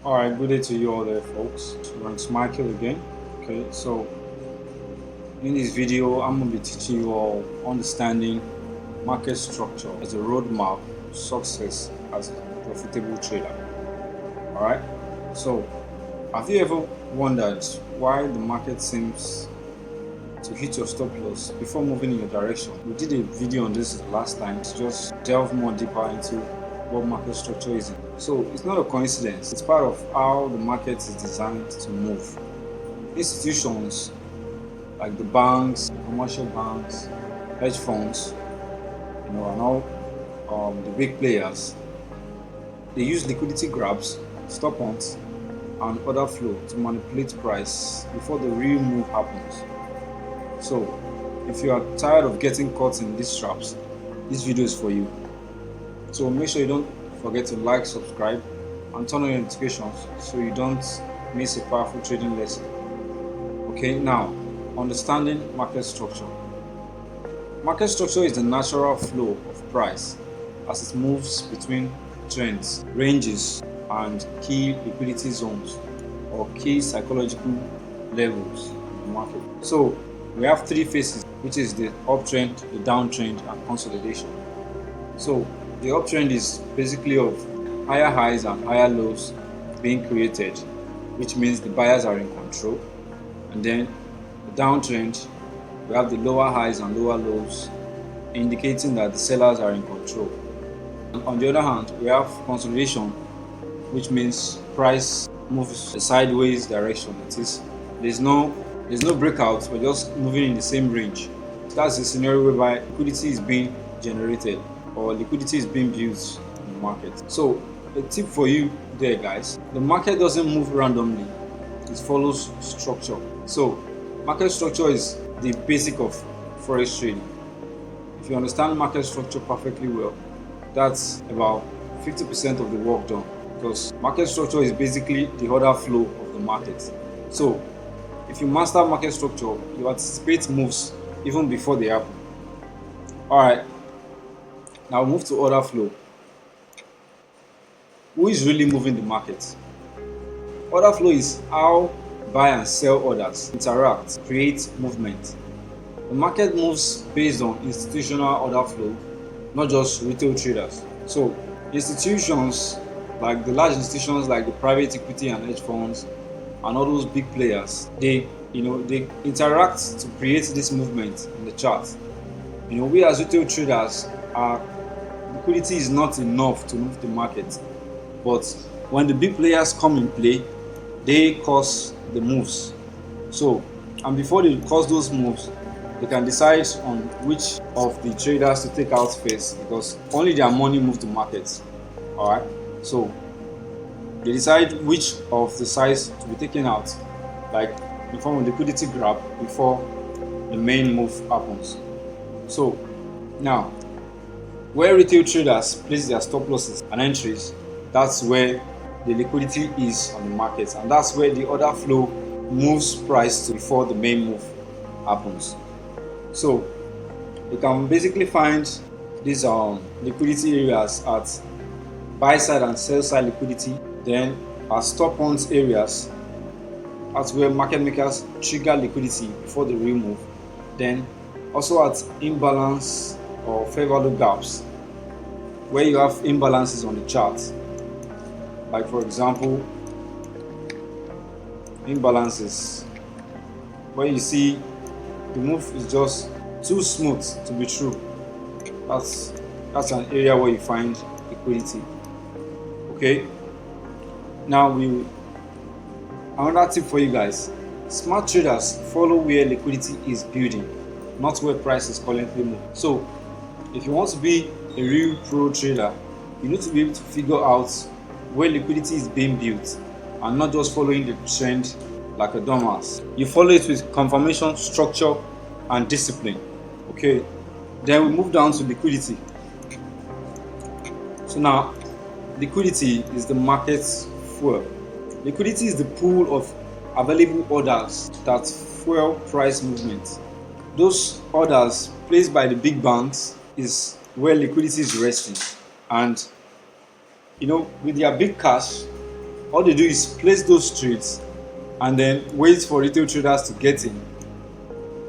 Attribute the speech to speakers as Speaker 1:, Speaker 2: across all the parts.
Speaker 1: Alright, good day to you all there, folks. It's Michael again. Okay, so in this video, I'm going to be teaching you all understanding market structure as a roadmap to success as a profitable trader. Alright, so have you ever wondered why the market seems to hit your stop loss before moving in your direction? We did a video on this last time to just delve more deeper into what market structure is. So it's not a coincidence, it's part of how the market is designed to move. Institutions like the banks, commercial banks, hedge funds, and all the big players, they use liquidity grabs, stop ons, and order flow to manipulate price before the real move happens. So if you are tired of getting caught in these traps, this video is for you. So make sure you don't forget to like, subscribe, and turn on your notifications so you don't miss a powerful trading lesson. Okay, now understanding market structure. Market structure is the natural flow of price as it moves between trends, ranges, and key liquidity zones or key psychological levels in the market. So we have three phases, which is the uptrend, the downtrend, and consolidation. So the uptrend is basically of higher highs and higher lows being created, which means the buyers are in control. And then the downtrend, we have the lower highs and lower lows, indicating that the sellers are in control. And on the other hand, we have consolidation, which means price moves a sideways direction. It is there's no breakout, we're just moving in the same range. That's the scenario whereby liquidity is being generated or liquidity is being built in the market. So a tip for you there, guys: the market doesn't move randomly, it follows structure. So market structure is the basic of forex trading. If you understand market structure perfectly well, that's about 50% of the work done, because market structure is basically the order flow of the market. So if you master market structure, you anticipate moves even before they happen. Alright, now move to order flow. Who is really moving the market? Order flow is how buy and sell orders interact, create movement. The market moves based on institutional order flow, not just retail traders. So institutions, like the large institutions like the private equity and hedge funds and all those big players, they interact to create this movement in the chart. We as retail traders, our liquidity is not enough to move the market, but when the big players come in play, they cause the moves. So, and before they cause those moves, they can decide on which of the traders to take out first, because only their money moves the market. Alright, so they decide which of the size to be taken out, like in form of liquidity grab, before the main move happens. So now, where retail traders place their stop losses and entries, that's where the liquidity is on the market, and that's where the order flow moves price to before the main move happens. So you can basically find these liquidity areas at buy side and sell side liquidity, then at stop ons areas, that's where market makers trigger liquidity before the real move, then also at imbalance or fair value gaps, where you have imbalances on the chart. Like for example, imbalances where you see the move is just too smooth to be true. That's an area where you find liquidity. Okay, now another tip for you guys: smart traders follow where liquidity is building, not where price is currently moving. So if you want to be a real pro trader, you need to be able to figure out where liquidity is being built and not just following the trend like a dumbass. You follow it with confirmation, structure, and discipline. Okay, then we move down to liquidity. So now, liquidity is the market's fuel. Liquidity is the pool of available orders that fuel price movement. Those orders placed by the big banks is where liquidity is resting, and with their big cash, all they do is place those trades and then wait for retail traders to get in,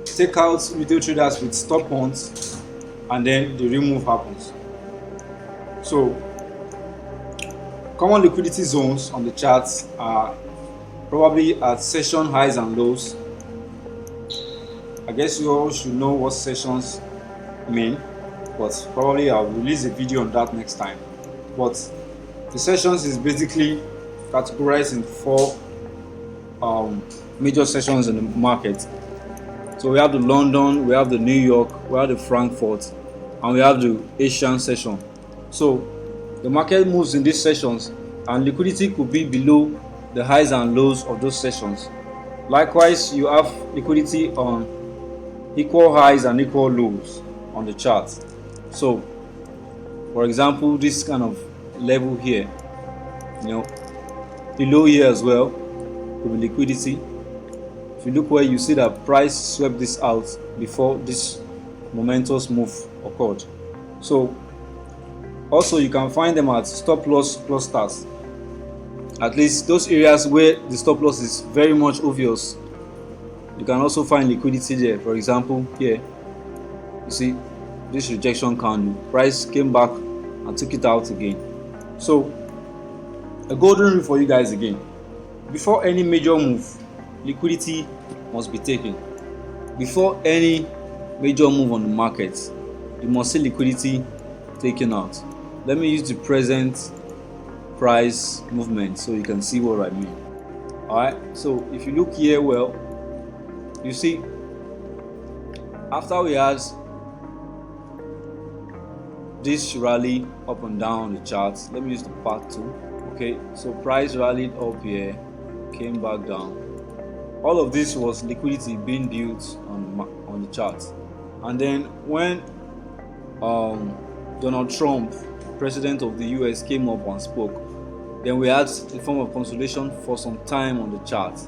Speaker 1: take out retail traders with stop hunts, and then the remove happens. So common liquidity zones on the charts are probably at session highs and lows. I guess you all should know what sessions mean, but probably I'll release a video on that next time. But the sessions is basically categorized in four major sessions in the market. So we have the London, we have the New York, we have the Frankfurt, and we have the Asian session. So the market moves in these sessions, and liquidity could be below the highs and lows of those sessions. Likewise, you have liquidity on equal highs and equal lows on the chart. So for example, this kind of level here, below here as well could be liquidity. If you look where, you see that price swept this out before this momentous move occurred. So also you can find them at stop loss clusters, at least those areas where the stop loss is very much obvious. You can also find liquidity there. For example, here you see this rejection candle, price came back and took it out again. So a golden rule for you guys again: before any major move, liquidity must be taken. Before any major move on the market, you must see liquidity taken out. Let me use the present price movement so you can see what I mean. Alright, so if you look here, well, you see after we had this rally up and down the charts, let me use the part 2. Okay, so price rallied up here, came back down. All of this was liquidity being built on the chart. And then when Donald Trump, president of the US, came up and spoke, then we had a form of consolidation for some time on the chart.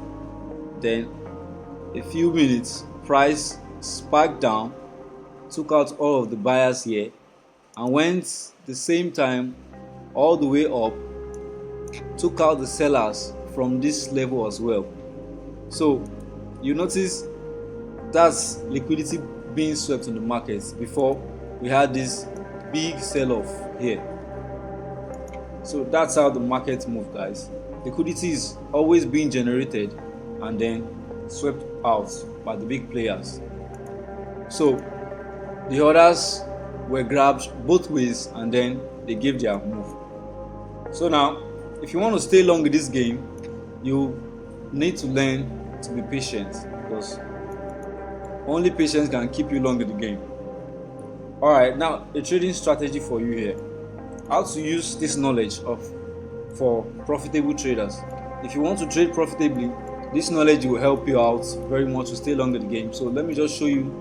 Speaker 1: Then a few minutes, price spiked down, took out all of the buyers here, and went the same time all the way up, took out the sellers from this level as well. So you notice that's liquidity being swept in the markets before we had this big sell-off here. So that's how the market moves, guys. Liquidity is always being generated and then swept out by the big players. So the others were grabbed both ways and then they gave their move. So now, if you want to stay long in this game, you need to learn to be patient, because only patience can keep you long in the game. Alright, now a trading strategy for you here. How to use this knowledge for profitable traders. If you want to trade profitably, this knowledge will help you out very much to stay long in the game. So let me just show you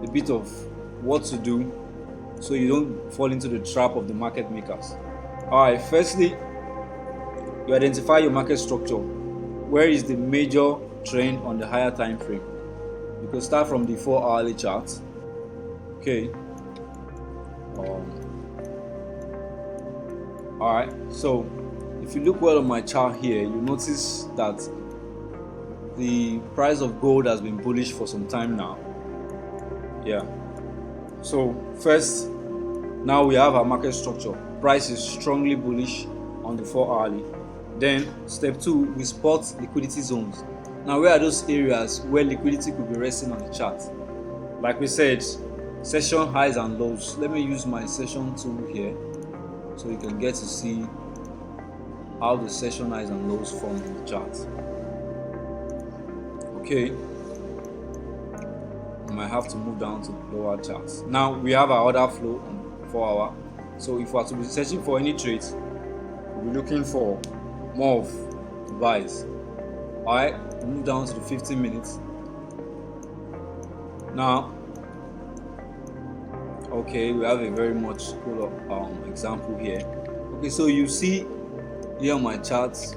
Speaker 1: a bit of what to do so you don't fall into the trap of the market makers. Alright, firstly, you identify your market structure. Where is the major trend on the higher time frame? You can start from the 4-hourly chart. Okay. Alright, so if you look well on my chart here, you notice that the price of gold has been bullish for some time now. Yeah. So first, now we have our market structure. Price is strongly bullish on the 4-hourly. Then step 2, we spot liquidity zones. Now where are those areas where liquidity could be resting on the chart? Like we said, session highs and lows. Let me use my session tool here so you can get to see how the session highs and lows form in the chart. Okay, I might have to move down to the lower charts. Now we have our order flow on 4 hour. So if we are to be searching for any trades, we'll be looking for more of the buys. Alright, move down to the 15 minutes. Now, okay, we have a very much cool example here. Okay, so you see here on my charts,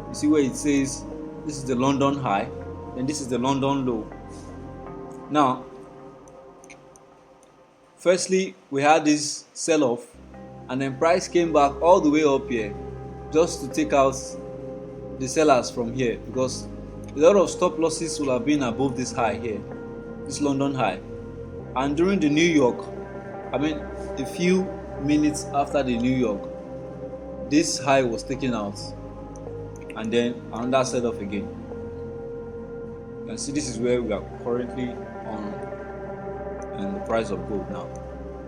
Speaker 1: you see where it says this is the London high, and this is the London low. Now, firstly, we had this sell-off, and then price came back all the way up here just to take out
Speaker 2: the sellers from here, because a lot of stop losses will have been above this high here, this London high. And during the New York, I mean a few minutes after the New York, this high was taken out and then another sell off again. You can see this is where we are currently on and the price of gold now.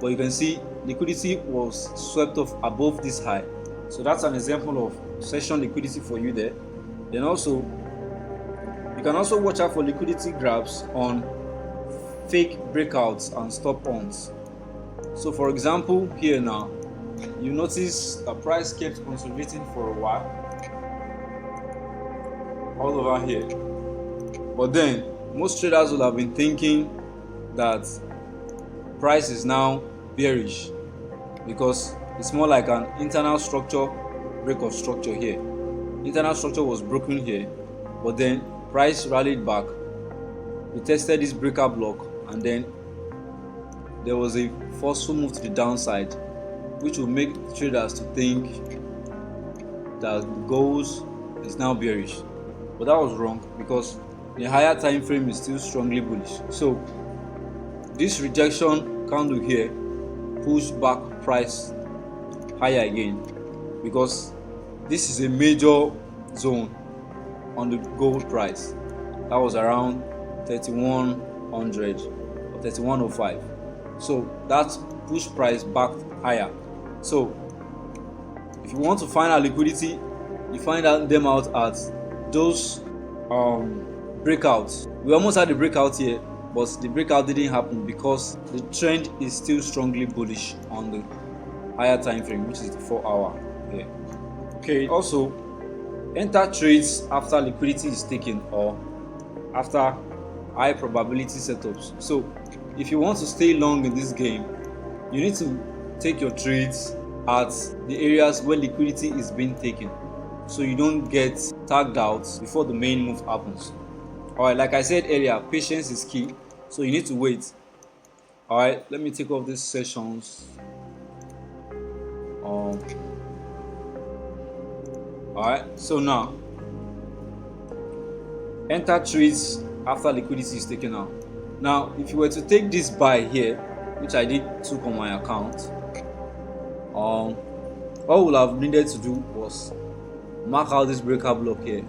Speaker 2: But you can see liquidity was swept off above this high. So that's an example of session liquidity for you there. Then also, you can also watch out for liquidity grabs on fake breakouts and stop-ons. So for example, here now, you notice the price kept consolidating for a while, all over here. But then, most traders will have been thinking that price is now bearish because it's more like an internal structure, break of structure here. Internal structure was broken here, but then price rallied back. We tested this breaker block, and then there was a forceful move to the downside, which will make traders to think that gold is now bearish. But that was wrong, because the higher time frame is still strongly bullish. So this rejection candle here pushed back price higher again, because this is a major zone on the gold price. That was around 3100 or 3105. So that pushed price back higher. So if you want to find out liquidity, you find them out at those breakouts. We almost had the breakout here, but the breakout didn't happen because the trend is still strongly bullish on the higher time frame, which is the 4-hour here. Okay, also enter trades after liquidity is taken or after high probability setups. So if you want to stay long in this game, you need to take your trades at the areas where liquidity is being taken, so you don't get tagged out before the main move happens. Alright, like I said earlier, patience is key, so you need to wait. Alright, let me take off these sessions. Alright, so now enter trades after liquidity is taken out. Now if you were to take this buy here, which I took on my account, all we'll have needed to do was mark out this breaker block here.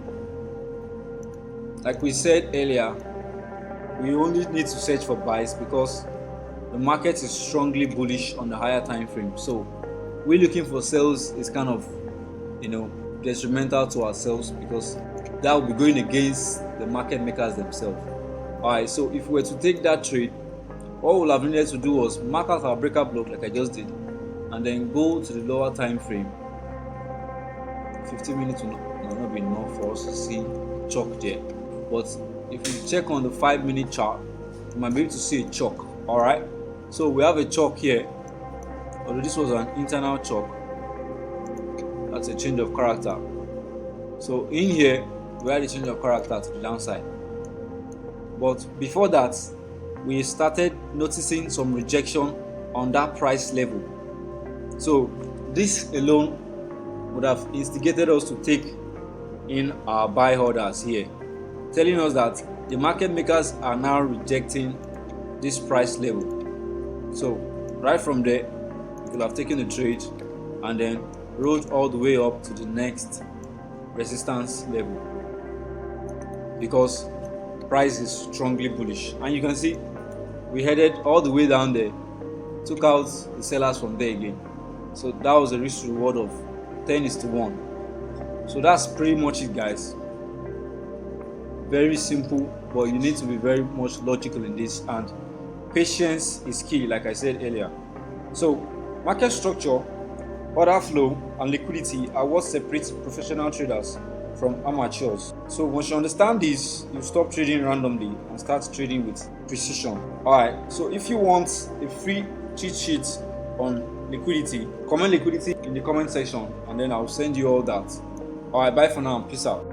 Speaker 2: Like we said earlier, we only need to search for buys because the market is strongly bullish on the higher time frame. So we're looking for sells is kind of, detrimental to ourselves, because that will be going against the market makers themselves. Alright, so if we were to take that trade, all we'll have needed to do was mark out our breaker block like I just did, and then go to the lower time frame. 15 minutes will not be enough for us to see chalk there, but if you check on the 5-minute chart, you might be able to see a chalk. Alright, so we have a chalk here, although this was an internal chalk. That's a change of character. So in here we had a change of character to the downside, but before that we started noticing some rejection on that price level. So this alone would have instigated us to take in our buy orders here, telling us that the market makers are now rejecting this price level. So right from there, we could have taken the trade and then rolled all the way up to the next resistance level, because price is strongly bullish. And you can see we headed all the way down there, took out the sellers from there again. So that was a risk reward of 10:1. So that's pretty much it, guys. Very simple, but you need to be very much logical in this, and patience is key, like I said earlier. So market structure, order flow, and liquidity are what separates professional traders from amateurs. So once you understand this, you stop trading randomly and start trading with precision. Alright, so if you want a free cheat sheet on liquidity, comment liquidity in the comment section, and then I'll send you all that. Alright, bye for now. Peace out.